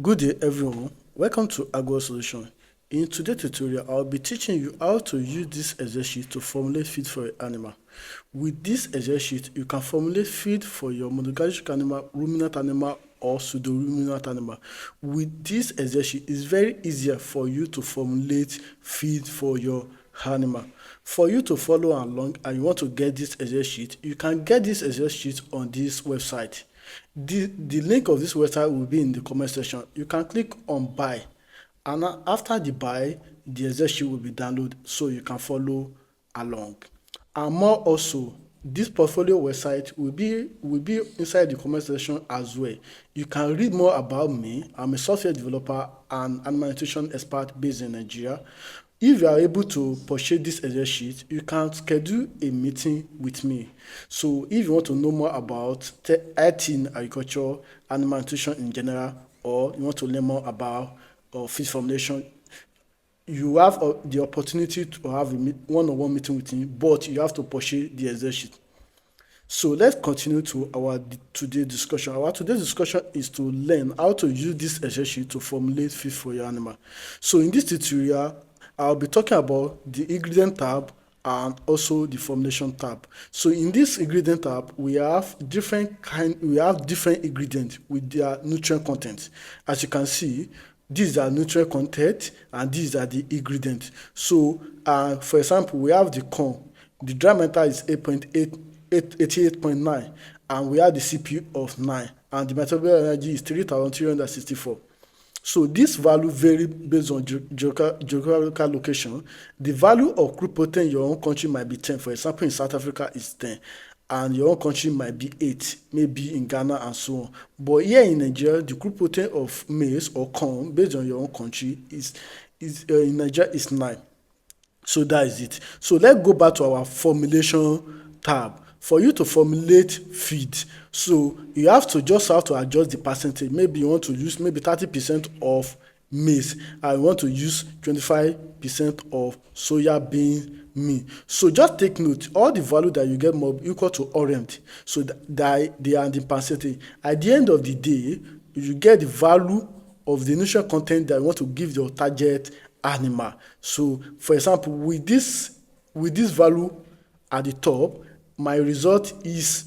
Good day everyone, welcome to Agro Solution. In today's tutorial, I'll be teaching you how to use this Excel sheet to formulate feed for your animal. With this Excel sheet, you can formulate feed for your monogastric animal, ruminant animal, or pseudo-ruminant animal. With this Excel sheet, it's very easier for you to formulate feed for your animal. For you to follow along and you want to get this Excel sheet, you can get this Excel sheet on this website. The link of this website will be in the comment section. You can click on buy, and after the buy, the Excel sheet will be downloaded so you can follow along. And more also, this portfolio website will be inside the comment section as well. You can read more about me. I'm a software developer and animal nutrition expert based in Nigeria. If you are able to purchase this Excel sheet, you can schedule a meeting with me. So if you want to know more about IT in agriculture, animal nutrition in general, or you want to learn more about feed formulation, you have the opportunity to have a one-on-one meeting with me, but you have to purchase the Excel sheet. So let's continue to our today's discussion. Our today's discussion is to learn how to use this Excel sheet to formulate feed for your animal. So in this tutorial, I'll be talking about the ingredient tab and also the formulation tab. So in this ingredient tab, we have different ingredients with their nutrient content. As you can see, these are nutrient content and these are the ingredients. So for example, we have the corn. The dry matter is 88.9 and we have the CPU of 9 and the metabolic energy is 3,364. So this value vary based on geographical location. The value of crude protein in your own country might be 10. For example, in South Africa is 10. And your own country might be 8, maybe in Ghana and so on. But here in Nigeria, the crude protein of maize or corn based on your own country is in Nigeria is 9. So that is it. So let's go back to our formulation tab. For you to formulate feed, so you have to adjust the percentage. Maybe you want to use maybe 30% of maize and you want to use 25% of soya bean meal. So just take note, all the value that you get more equal to orange. So that they are the percentage. At the end of the day, you get the value of the nutrient content that you want to give your target animal. So for example, with this value at the top, my result is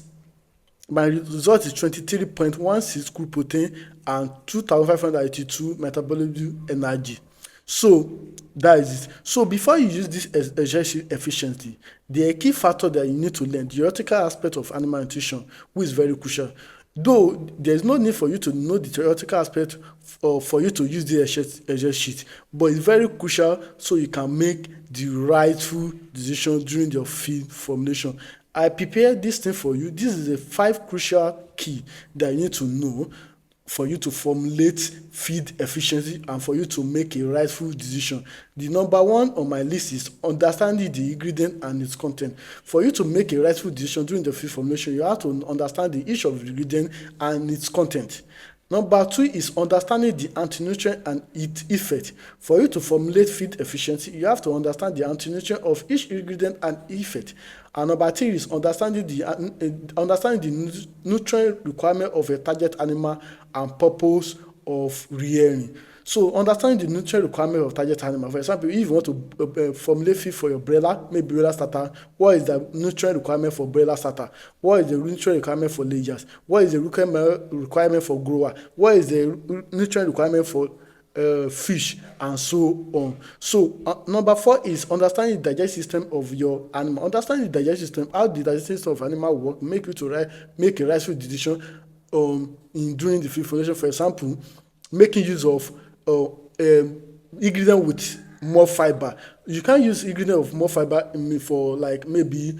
23.16 crude protein and 2,582 metabolic energy. So that is it. So before you use this Excel sheet efficiently, the key factor that you need to learn, the theoretical aspect of animal nutrition, which is very crucial. Though there is no need for you to know the theoretical aspect for you to use the Excel sheet, but it's very crucial so you can make the rightful decision during your feed formulation. I prepared this thing for you. This is the 5 crucial key that you need to know for you to formulate feed efficiency and for you to make a rightful decision. The number 1 on my list is understanding the ingredient and its content. For you to make a rightful decision during the feed formulation, you have to understand each of the ingredient and its content. Number 2 is understanding the anti-nutrient and its effect. For you to formulate feed efficiency, you have to understand the anti-nutrient of each ingredient and effect. And number 3 is understanding the nutrient requirement of a target animal and purpose of rearing. So understanding the nutrient requirement of target animal. For example, if you want to formulate feed for your broiler, maybe broiler starter, what is the nutrient requirement for broiler starter? What is the nutrient requirement for layers? What is the requirement for grower? What is the nutrient requirement for fish and so on. So number 4 is understanding the digestive system of your animal. Understanding the digestive system, how the digestive system of animal work, make you to make a rightful decision in doing the feed formulation. For example, making use of ingredient with more fiber. You can't use ingredient of more fiber for like maybe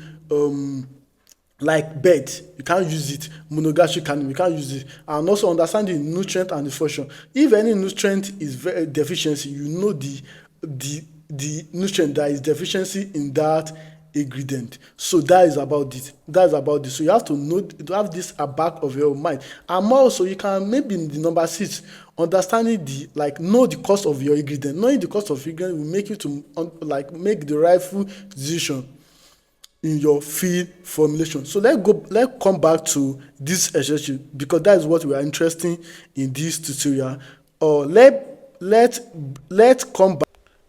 like bed, you can't use it. Monogastric animal, you can't use it. And also understanding nutrient and the function. If any nutrient is very deficiency, you know the nutrient that is deficiency in that ingredient. So that is about it. So you have to know, to have this at back of your mind. And also you can maybe in the number 6, understanding know the cost of your ingredient. Knowing the cost of ingredient will make you to make the rightful decision in your feed formulation. So let's come back to this Excel sheet because that is what we are interested in this tutorial. or let's come back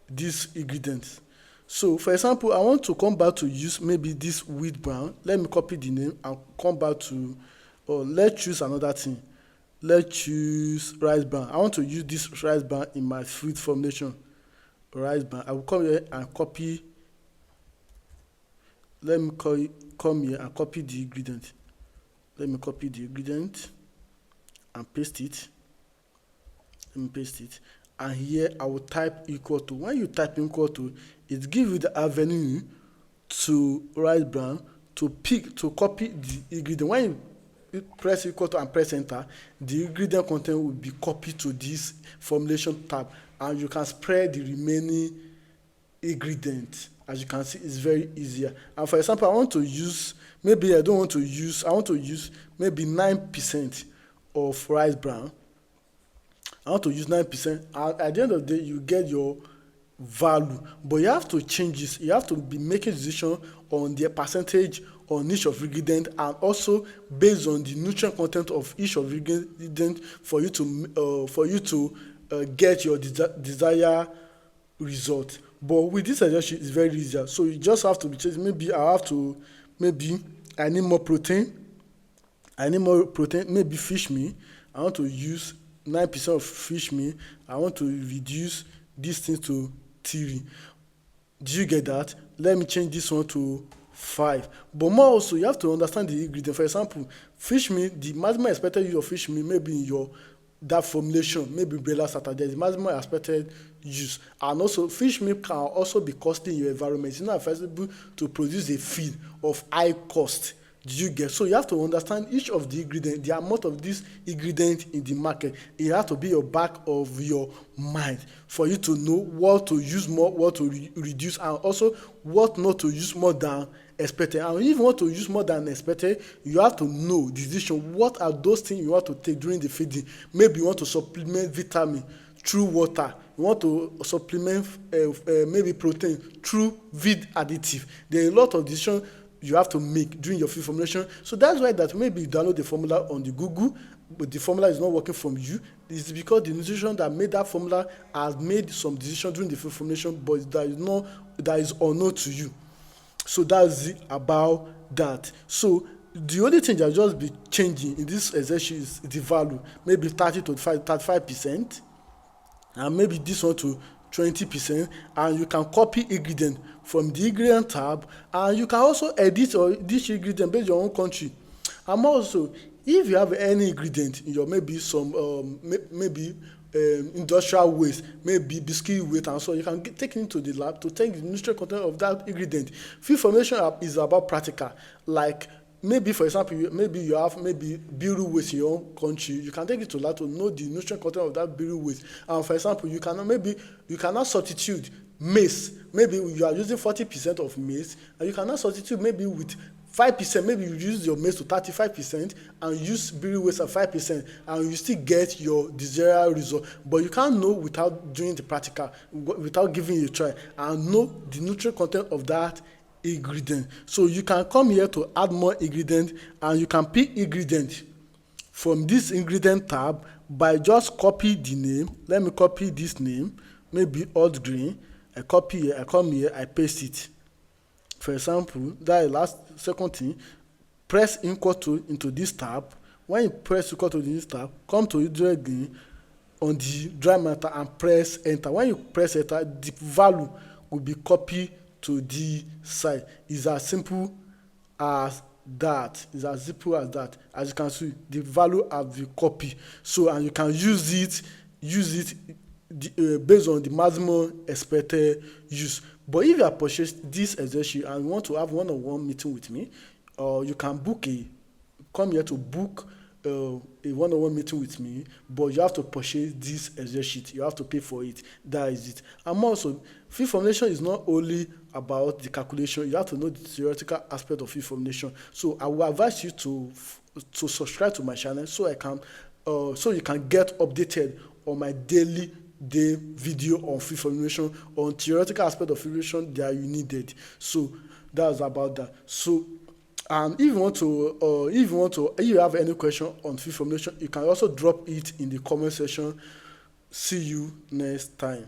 these ingredients. So for example, I want to come back to use maybe this wheat brown. Let me copy the name and come back to, or let's choose another thing. Let's choose rice bran. I want to use this rice bran in my food formulation. Rice bran. I will come here and copy. Let me come here and copy the ingredient. Let me copy the ingredient and paste it. Let me paste it. And here I will type equal to. When you type equal to, it gives you the avenue to rice bran to copy the ingredient. When you press equal to and press enter, the ingredient content will be copied to this formulation tab, and you can spread the remaining ingredient. As you can see, it's very easier. And for example, I want to use, maybe I want to use maybe 9% of rice bran. I want to use 9%. At the end of the day, you get your value, but you have to change this. You have to be making decision on the percentage on each of ingredient, and also based on the nutrient content of each of ingredient for you to get your desired result. But with this suggestion, it's very easier. So you just have to be changing. Maybe I need more protein. Maybe fish meal. I want to use 9% of fish meal. I want to reduce this thing to 3. Do you get that? Let me change this one to 5. But more also, you have to understand the ingredient. For example, fish meal, the maximum expected use of fish meal maybe in your that formulation, maybe broiler starter, there's maximum expected use. And also, fish meal can also be costly in your environment. It's not advisable to produce a feed of high cost. Do you get? So you have to understand each of the ingredient, the amount of this ingredient in the market. It has to be your back of your mind for you to know what to use more, what to reduce, and also what not to use more than expected. And if you want to use more than expected, you have to know the decision. What are those things you want to take during the feeding? Maybe you want to supplement vitamin through water. You want to supplement maybe protein through feed additive. There are a lot of decisions you have to make during your feed formulation. So that's why that maybe you download the formula on the Google, but the formula is not working from you. It's because the nutrition that made that formula has made some decision during the feed formulation, but that is unknown to you. So that's it about that. So the only thing that just be changing in this exercise is the value, maybe 30 to 35%, and maybe this one to 20%, and you can copy ingredient from the ingredient tab, and you can also edit or this ingredient based on your own country. And also, if you have any ingredient in your maybe some industrial waste, maybe biscuit waste, and so you can take it into the lab to take the nutrient content of that ingredient. Feed formulation is about practical, like maybe for example you have maybe bureau waste in your own country. You can take it to lab to know the nutrient content of that bureau waste. And for example, you cannot substitute maize. Maybe you are using 40% of maize, and you cannot substitute maybe with 5%. Maybe you use your maize to 35% and use bureau waste at 5%, and you still get your desired result. But you can't know without doing the practical, without giving it a try, and know the nutrient content of that ingredient. So you can come here to add more ingredient, and you can pick ingredient from this ingredient tab by just copy the name. Let me copy this name, maybe old green. I copy here, I come here, I paste it. For example, that is last second thing. Press equal to into this tab. When you press equal to this tab, come to hydro green on the dry matter and press enter. When you press enter, the value will be copied to the side. It's as simple as that. It's as simple as that. As you can see, the value has been copied. So, and you can use it based on the maximum expected use. But if you have purchased this exercise and want to have one-on-one meeting with me, you can come here to book a one-on-one meeting with me, but you have to purchase this Excel sheet. You have to pay for it. That is it. And also, feed formulation is not only about the calculation. You have to know the theoretical aspect of feed formulation. So I will advise you to subscribe to my channel so you can get updated on my day video on feed formulation, on theoretical aspect of feed formulation that you needed. So that's about that. So if you have any question on feed formulation, you can also drop it in the comment section See you next time.